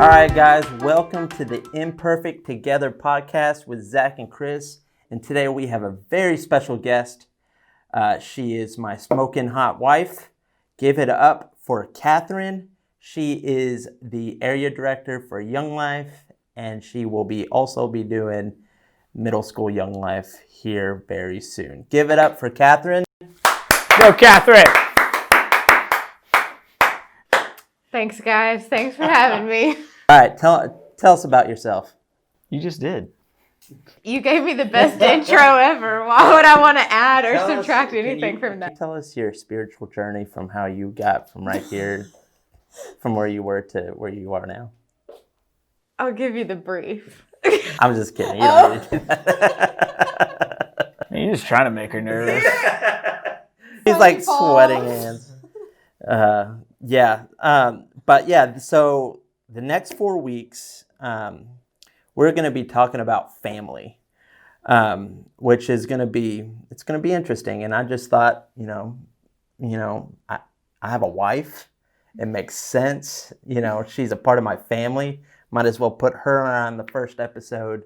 All right, guys, welcome to the Imperfect Together podcast with Zach and Chris. And today we have a very special guest. She is my smoking hot wife. Give it up for Katheryn. She is the area director for Young Life, and she will also be doing middle school Young Life here very soon. Give it up for Katheryn. Go, Katheryn. Thanks, guys. Thanks for having me. All right, tell us about yourself. You just did. You gave me the best intro ever. Why would I want to add or subtract anything from that? Can you tell us your spiritual journey from how you got from right here, from where you were to where you are now? I'll give you the brief. I'm just kidding. You don't need to do that. You're just trying to make her nervous. He's like sweating hands. But yeah, so the next 4 weeks, we're going to be talking about family, which is going to be interesting. And I just thought, I have a wife. It makes sense. She's a part of my family. Might as well put her on the first episode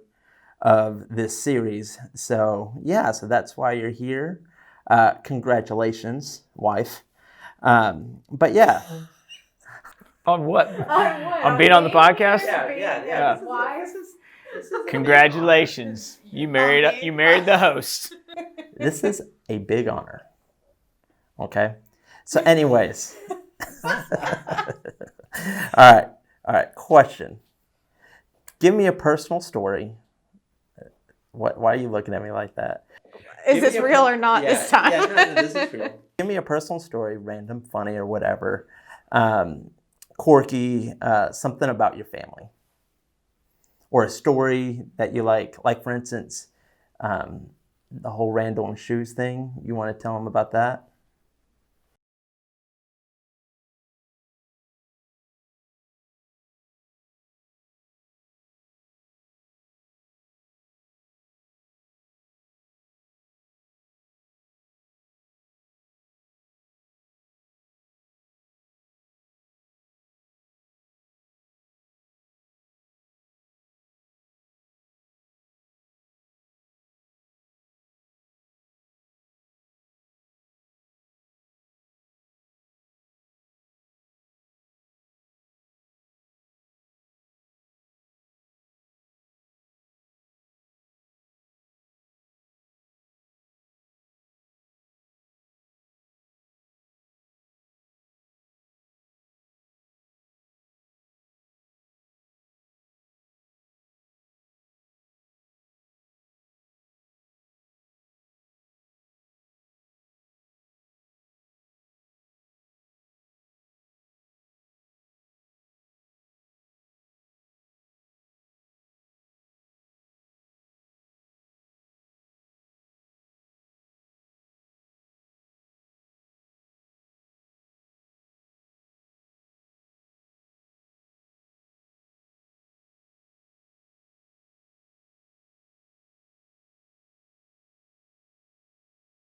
of this series. So that's why you're here. Congratulations, wife. But yeah. On what? On being on the podcast? Yeah. Congratulations. You married the host. This is a big honor. Okay? So anyways. All right. Question. Give me a personal story. Why are you looking at me like that? Is this real or not this time? No, this is real. Give me a personal story, random, funny, or whatever. Quirky, something about your family. Or a story that you like. Like, for instance, the whole Randall and Shoes thing. You want to tell them about that?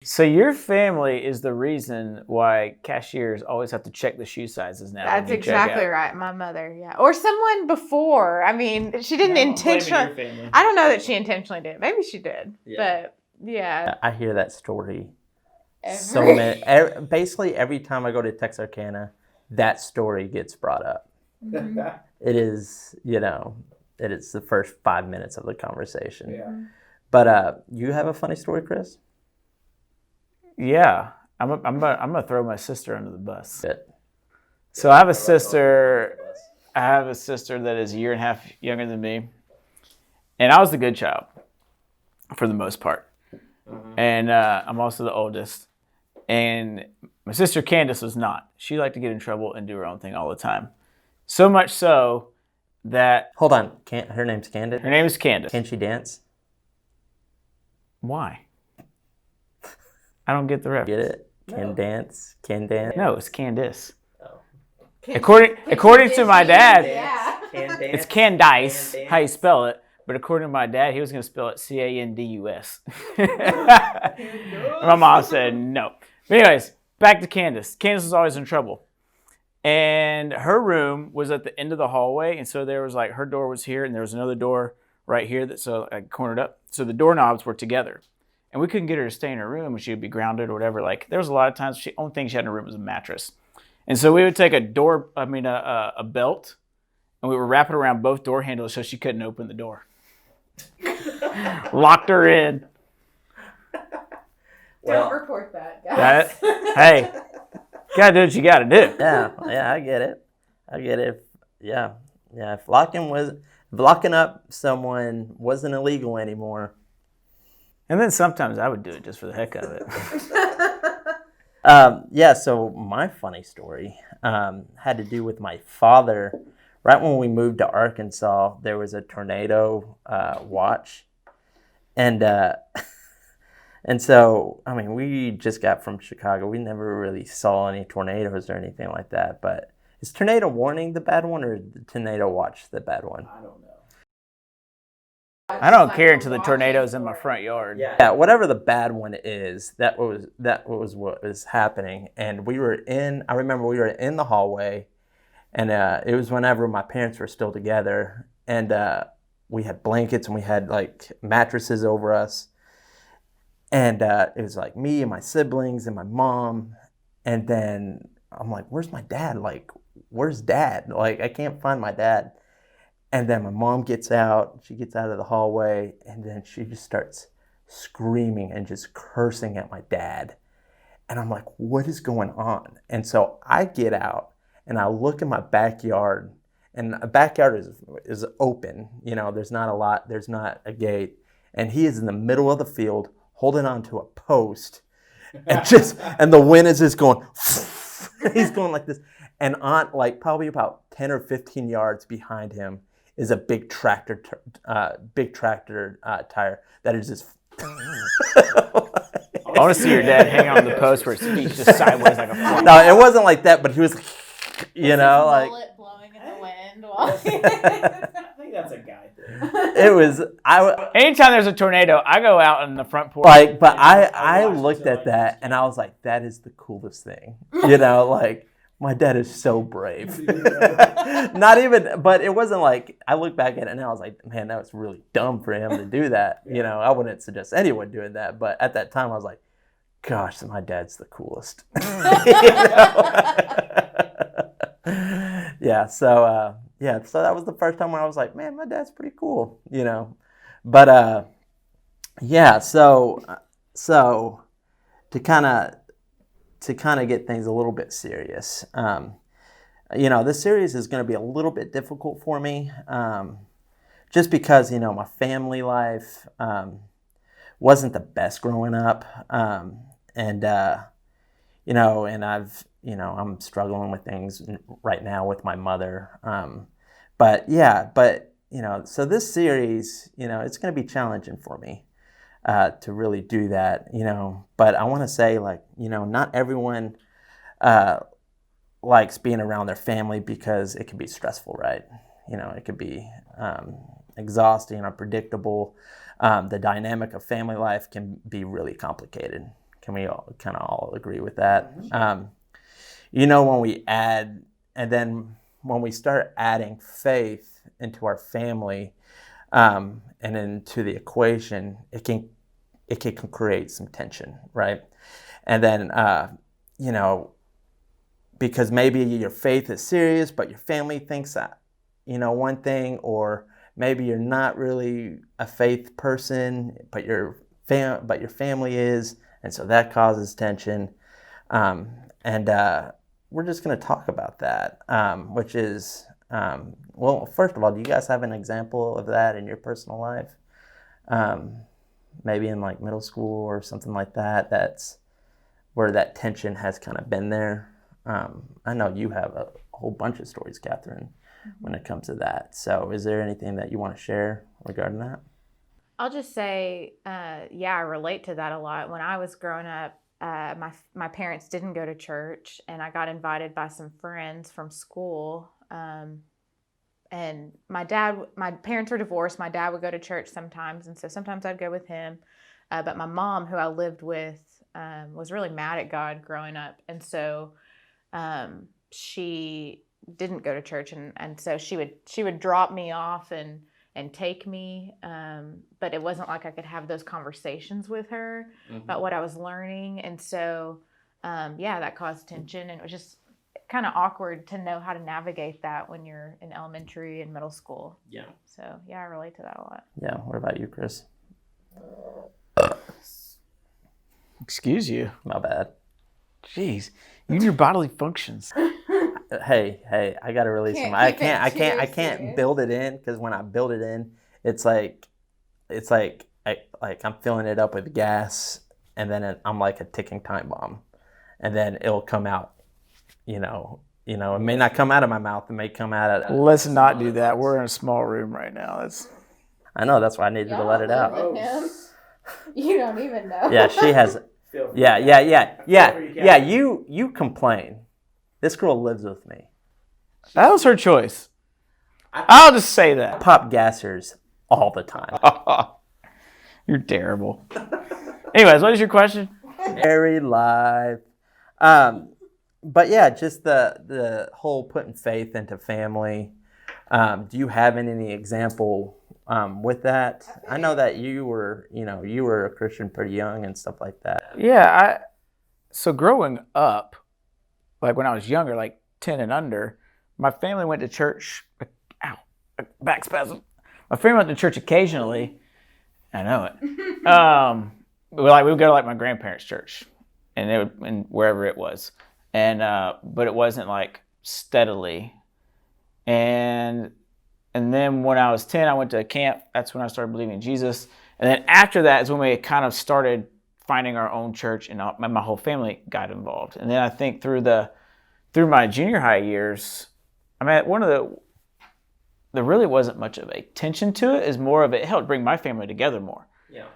So your family is the reason why cashiers always have to check the shoe sizes now. That's exactly right. My mother, yeah. Or someone before. I mean, she didn't intentionally. I don't know that she intentionally did. Maybe she did. Yeah. But yeah. I hear that story basically every time I go to Texarkana, that story gets brought up. Mm-hmm. It is, it is the first 5 minutes of the conversation. Yeah. But you have a funny story, Chris? Yeah, I'm gonna throw my sister under the bus. Good. So I have a sister. That is a year and a half younger than me, and I was the good child for the most part. Mm-hmm. And I'm also the oldest. And my sister Candace was not. She liked to get in trouble and do her own thing all the time. So much so that... Hold on. Her name's Candace? Her name is Candace. Can she dance? Why? I don't get the reference. Get it? Can dance? No, it's Candace. Oh. According to my dad, it's Candice, how you spell it. But according to my dad, he was going to spell it Candus. My mom said no. But anyways, back to Candace. Candace was always in trouble. And her room was at the end of the hallway, and so there was like her door was here, and there was another door right here that so I cornered up. So the doorknobs were together, and we couldn't get her to stay in her room, and she would be grounded or whatever. Like there was a lot of times, only thing she had in her room was a mattress, and so we would take a belt, and we would wrap it around both door handles so she couldn't open the door. Locked her in. Don't report that, guys. Hey, gotta do what you gotta do. Yeah, I get it. Yeah. If locking up someone wasn't illegal anymore. And then sometimes I would do it just for the heck of it. So my funny story had to do with my father. Right when we moved to Arkansas, there was a tornado watch. And so, I mean, we just got from Chicago. We never really saw any tornadoes or anything like that. But is tornado warning the bad one or the tornado watch the bad one? I don't know. I don't care until the tornado's in my front yard. Yeah, whatever the bad one is, that was what was happening. And I remember we were in the hallway, and it was whenever my parents were still together. And we had blankets and we had like mattresses over us. And it was like me and my siblings and my mom. And then I'm like, where's my dad? Like, where's dad? Like, I can't find my dad. And then my mom gets out. She gets out of the hallway. And then she just starts screaming and just cursing at my dad. And I'm like, what is going on? And so I get out and I look in my backyard. And a backyard is open. You know, there's not a gate. And he is in the middle of the field holding on to a post, and the wind is just going, he's going like this. And on like probably about 10 or 15 yards behind him is a big tractor tire that is just. I want to see your dad hang on the post where his feet just sideways like a fly. No, it wasn't like that, but he was, like. Mullet blowing in the wind while I think that's a guy thing. It was Anytime there's a tornado, I go out on the front porch. like, but I looked at that and I was like, that is the coolest thing. Like my dad is so brave. Not even, but it wasn't like I look back at it and I was like, man, that was really dumb for him to do that. I wouldn't suggest anyone doing that, but at that time I was like, gosh, my dad's the coolest. So that was the first time when I was like, man, my dad's pretty cool, But so to kind of get things a little bit serious, this series is going to be a little bit difficult for me, just because my family life wasn't the best growing up, and I'm struggling with things right now with my mother. So this series, it's going to be challenging for me to really do that, But I want to say, not everyone likes being around their family because it can be stressful, right? It could be exhausting, unpredictable. The dynamic of family life can be really complicated. Can we all agree with that? When we start adding faith into our family and into the equation, it can create some tension, right? And then, because maybe your faith is serious, but your family thinks that, one thing, or maybe you're not really a faith person, but your family is, and so that causes tension. We're just going to talk about that, which is, first of all, do you guys have an example of that in your personal life? Maybe in like middle school or something like that, that's where that tension has kind of been there. I know you have a whole bunch of stories, Katherine, when it comes to that. So is there anything that you want to share regarding that? I'll just say, I relate to that a lot. When I was growing up, my parents didn't go to church, and I got invited by some friends from school. And my parents were divorced. My dad would go to church sometimes, and so sometimes I'd go with him. But my mom, who I lived with, was really mad at God growing up, and so she didn't go to church, and so she would drop me off and take me, but it wasn't like I could have those conversations with her about what I was learning, and so that caused tension, and it was just kind of awkward to know how to navigate that when you're in elementary and middle school. Yeah. So I relate to that a lot. Yeah. What about you, Chris? Excuse you. My bad. Jeez, you and your bodily functions. Hey, I gotta release them. I can't serious. build it in, because when I build it in, it's like I'm filling it up with gas, and then I'm like a ticking time bomb, and then it'll come out. It may not come out of my mouth. It may come out of. Let's not do that. We're in a small room right now. I know, that's why I needed to let it out. You don't even know. Yeah, she has. Yeah. You complain. This girl lives with me. That was her choice. I'll just say that. Pop gassers all the time. You're terrible. Anyways, what is your question? Very live. But yeah, just the whole putting faith into family. Do you have any example with that? I know that you were a Christian pretty young and stuff like that. Yeah, so growing up, like when I was younger, like 10 and under, my family went to church. Back spasm. My family went to church occasionally. I know it. We would go to like my grandparents' church, and wherever it was, and but it wasn't like steadily. And then when I was 10, I went to a camp. That's when I started believing in Jesus. And then after that is when we kind of started finding our own church, and my whole family got involved. And then I think through my junior high years, there really wasn't much of a tension to it. It's more of it helped bring my family together more. Yeah.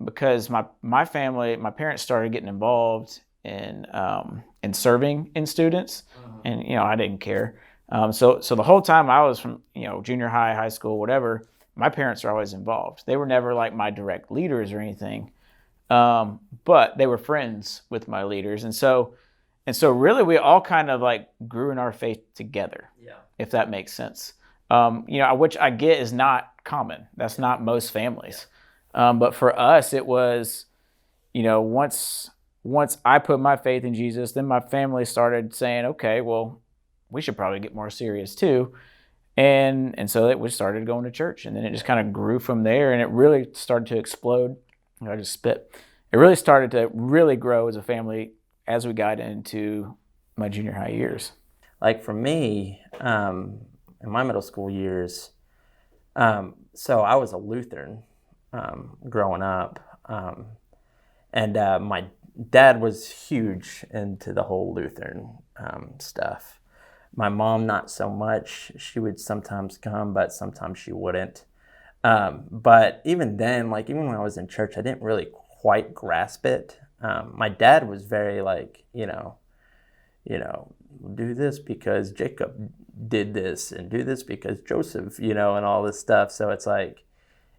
Because my family, my parents started getting involved in serving in students, and I didn't care. So the whole time I was from junior high, high school, whatever, my parents are always involved. They were never like my direct leaders or anything, but they were friends with my leaders, and so really we all kind of like grew in our faith together. Yeah. If that makes sense. Which I get is not common. That's not most families. But for us, it was, once I put my faith in Jesus, then my family started saying, okay, well, we should probably get more serious too. And so we started going to church, and then it just kind of grew from there, and it really started to explode. I just spit. It really started to really grow as a family as we got into my junior high years. Like for me, in my middle school years, so I was a Lutheran growing up, and my dad was huge into the whole Lutheran stuff. My mom, not so much. She would sometimes come, but sometimes she wouldn't. But even then, like even when I was in church, I didn't really quite grasp it. My dad was very like, do this because Jacob did this, and do this because Joseph, and all this stuff. So it's like,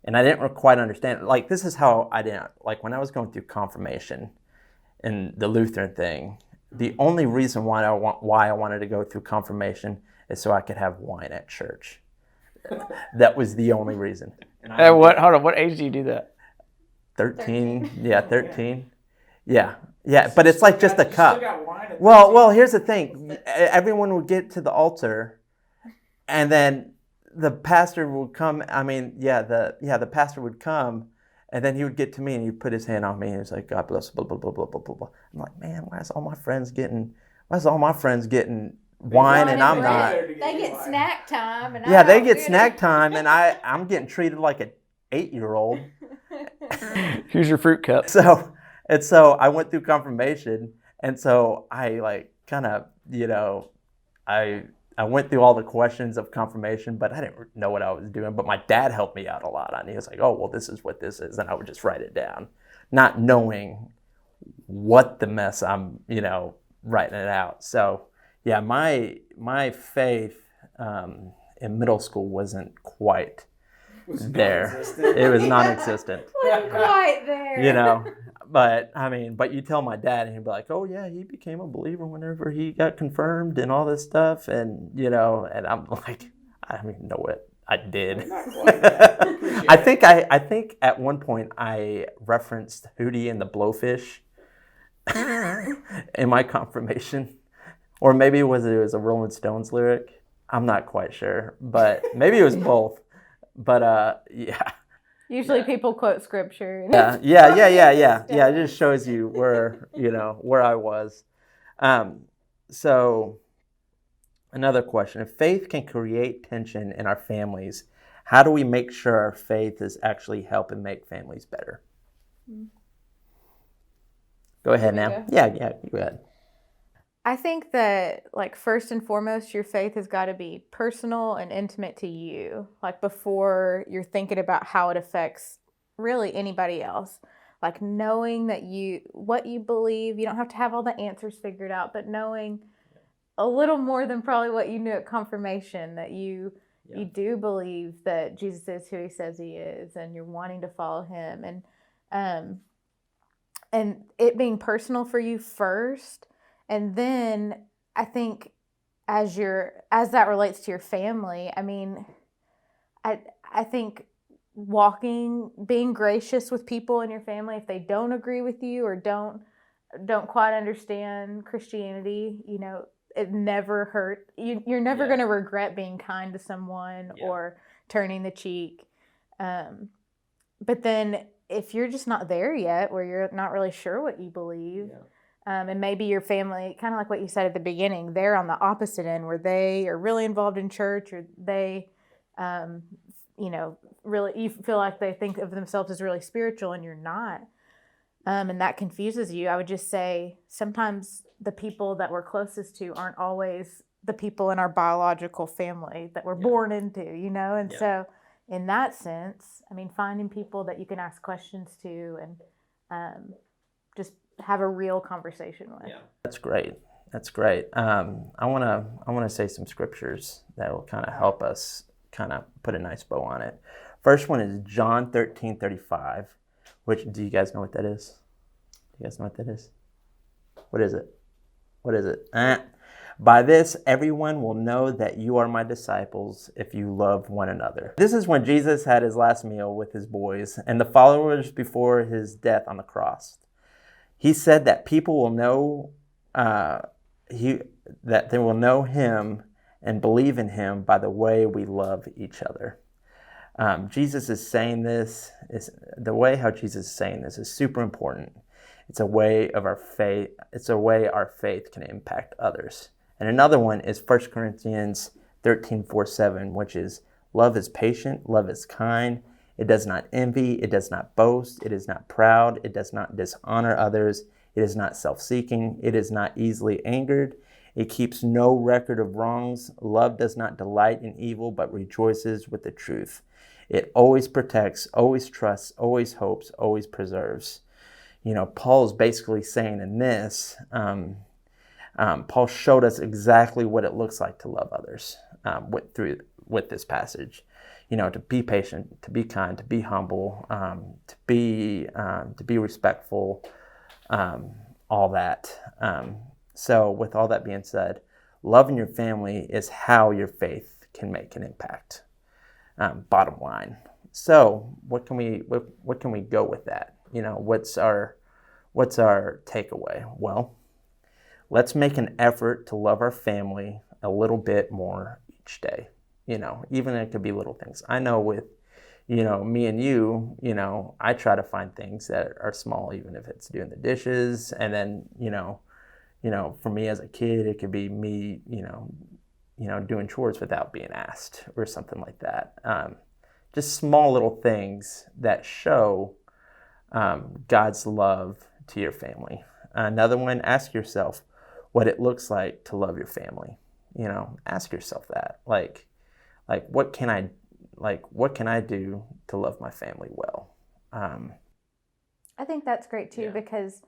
and I didn't quite understand. Like this is how I didn't, like when I was going through confirmation and the Lutheran thing, the only reason why I wanted to go through confirmation is so I could have wine at church. That was the only reason. Hold on, what age do you do that? 13. Yeah, 13. Yeah, but it's like just a cup. Well, here's the thing. Everyone would get to the altar, and then the pastor would come. The pastor would come, and then he would get to me, and he'd put his hand on me, and he's like, "God bless," blah blah blah blah blah blah. I'm like, man, why is all my friends getting wine and I'm not? They get snack time, and they get snack time, and I'm getting treated like an 8-year-old. Here's your fruit cup. So I went through confirmation, and so I like kind of, I went through all the questions of confirmation, but I didn't know what I was doing. But my dad helped me out a lot on it. He was like, oh, well, this is what this is. And I would just write it down, not knowing what the mess I'm, writing it out. So yeah, my faith in middle school wasn't quite there. It was non-existent. Wasn't quite there. You know, but I mean, but you tell my dad and he'd be like, oh yeah, he became a believer whenever he got confirmed and all this stuff. And, you know, and I'm like, I don't even know what I did. I think at one point I referenced Hootie and the Blowfish in my confirmation. Or maybe it was a Rolling Stones lyric. I'm not quite sure, but maybe it was both. But yeah. Usually people quote scripture. Yeah. It just shows you where I was. So another question: if faith can create tension in our families, how do we make sure our faith is actually helping make families better? Go ahead now. Yeah, go ahead. I think that, like, first and foremost, your faith has got to be personal and intimate to you, like, before you're thinking about how it affects really anybody else. Like, knowing that what you believe, you don't have to have all the answers figured out, but knowing a little more than probably what you knew at confirmation, that you do believe that Jesus is who he says he is, and you're wanting to follow him, and it being personal for you first. And then I think as that relates to your family, I mean, I think being gracious with people in your family if they don't agree with you or don't quite understand Christianity, you know, it never hurt. You're never going to regret being kind to someone or turning the cheek. But then if you're just not there yet, where you're not really sure what you believe, and maybe your family, kind of like what you said at the beginning, they're on the opposite end where they are really involved in church, or they, really, you feel like they think of themselves as really spiritual and you're not. And that confuses you. I would just say sometimes the people that we're closest to aren't always the people in our biological family that we're born into, you know? And so in that sense, I mean, finding people that you can ask questions to and just have a real conversation with. Yeah. That's great. I want to say some scriptures that will kind of help us kind of put a nice bow on it. First one is John 13:35, which, do you guys know what that is? Do you guys know what that is? What is it? By this, everyone will know that you are my disciples if you love one another. This is when Jesus had his last meal with his boys and the followers before his death on the cross. He said that people will know that they will know him and believe in him by the way we love each other. Jesus is saying this, the way how Jesus is saying this is super important. It's a way of our faith. It's a way our faith can impact others. And another one is 1 Corinthians 13:4-7, which is love is patient, love is kind. It does not envy, it does not boast, it is not proud, it does not dishonor others, it is not self-seeking, it is not easily angered, it keeps no record of wrongs. Love does not delight in evil, but rejoices with the truth. It always protects, always trusts, always hopes, always preserves. You know, Paul's basically saying in this, Paul showed us exactly what it looks like to love others with this passage. You know, to be patient, to be kind, to be humble, to be respectful, all that. So with all that being said, loving your family is how your faith can make an impact. Bottom line. So what can we go with that? You know, what's our takeaway? Well, let's make an effort to love our family a little bit more each day. You know, even it could be little things. I know with, you know, me and you know, I try to find things that are small, even if it's doing the dishes. And then, you know, for me as a kid, it could be me, you know, doing chores without being asked or something like that. Just small little things that show God's love to your family. Another one, ask yourself what it looks like to love your family. You know, ask yourself that. Like what can I do to love my family well? I think that's great too, because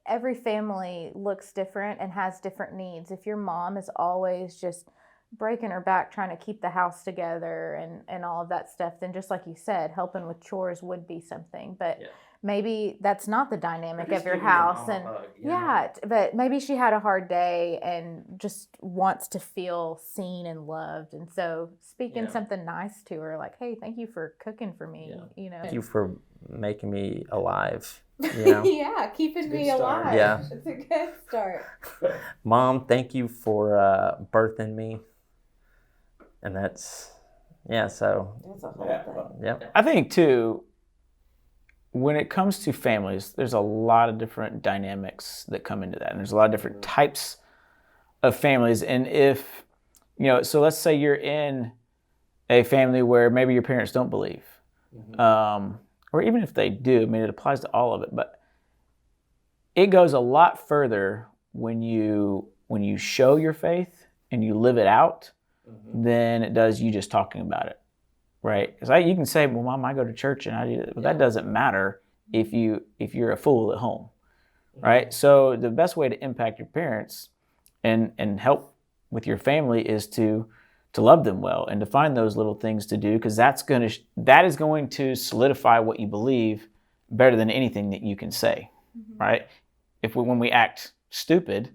every family looks different and has different needs. If your mom is always just breaking her back trying to keep the house together and all of that stuff, then just like you said, helping with chores would be something. But maybe that's not the dynamic of your house. And but maybe she had a hard day and just wants to feel seen and loved. And so speaking something nice to her, like, hey, thank you for cooking for me. You know, Thank you for making me alive. You know? Keeping me alive. Yeah. It's a good start. Mom, thank you for birthing me. And that's, so. That's a whole thing. Yep. I think, too, when it comes to families, there's a lot of different dynamics that come into that. And there's a lot of different types of families. And if, so let's say you're in a family where maybe your parents don't believe. Or even if they do, I mean, it applies to all of it. But it goes a lot further when you show your faith and you live it out than it does you just talking about it, right? Because you can say, well, Mom, I go to church and I do that. But that doesn't matter if you're a fool at home, right? So the best way to impact your parents and help with your family is to love them well and to find those little things to do, because that is going to solidify what you believe better than anything that you can say, right? When we act stupid,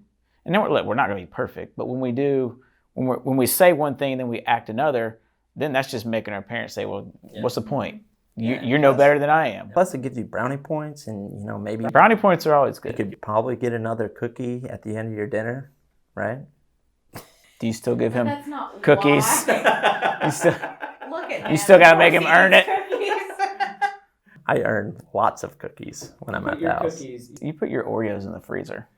and then we're not going to be perfect, but when we say one thing and then we act another, then that's just making our parents say, well, what's the point? You're no better than I am. Plus, it gives you brownie points, and maybe brownie points are always good. You could probably get another cookie at the end of your dinner, right? Do you still give him That's not cookies? why. You still got to make him earn it. I earn lots of cookies when I'm at the house. You put your Oreos in the freezer.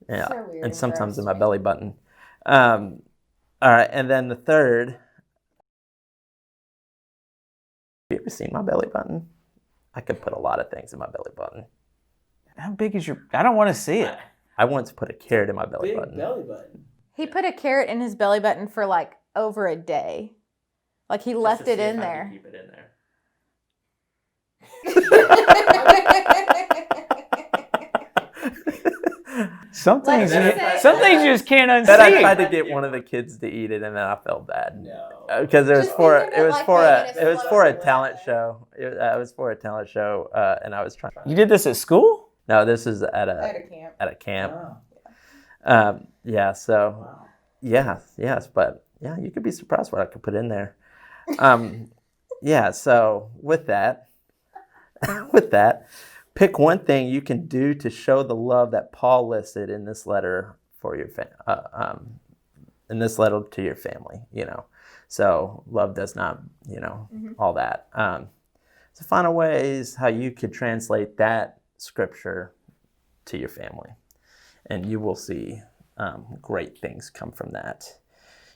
Yeah, So weird and sometimes in gross my belly button. All right, and then the third. Have you ever seen my belly button? I could put a lot of things in my belly button. How big is your... I don't want to see it. I once put a carrot in my belly button. Belly button. He put a carrot in his belly button for like over a day. Like he left it in there. Keep it in there. Some things you just can't unsee. Then I tried to get one of the kids to eat it, and then I felt bad. No. Because it was Just for thinking of, like, making it was a for a slow talent show. It was for a talent show, and I was trying. You did this at school? No, this is at camp. a camp. Oh. So Wow. yes, but yeah, you could be surprised what I could put in there. So with that, pick one thing you can do to show the love that Paul listed in this letter for your in this letter to your family. So love does not, all that. So find ways how you could translate that scripture to your family, and you will see great things come from that.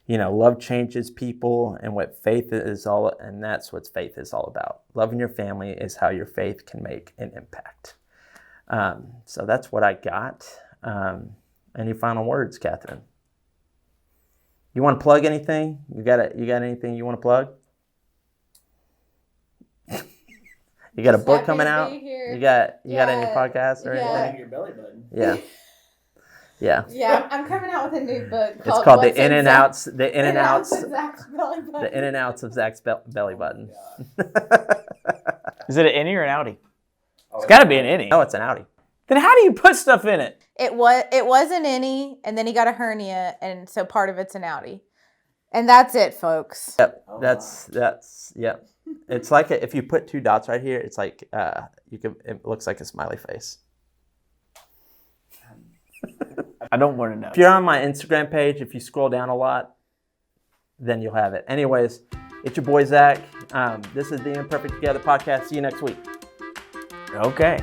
Love changes people, and what faith is all, and that's what faith is all about. Loving your family is how your faith can make an impact. So that's what I got. Any final words, Katherine? You want to plug anything? You got anything you want to plug? You got a book Happy coming to out? be here. You got any Yeah, podcasts or yeah. anything? Your belly button. Yeah. Yeah, I'm coming out with a new book. It's called What's The In and Zach- Outs. The In and Outs. of Zach's belly button. The In and Outs of Zach's belly button. Is it an innie or an outie? It's got to be an innie. No, it's an outie. Then how do you put stuff in it? It was an innie, and then he got a hernia, and so part of it's an outie. And that's it, folks. Yep. Oh, That's yep. It's like if you put two dots right here, it's like it looks like a smiley face. I don't want to know. If you're on my Instagram page, if you scroll down a lot, then you'll have it. Anyways, it's your boy Zach. This is the Imperfect Together podcast. See you next week. Okay.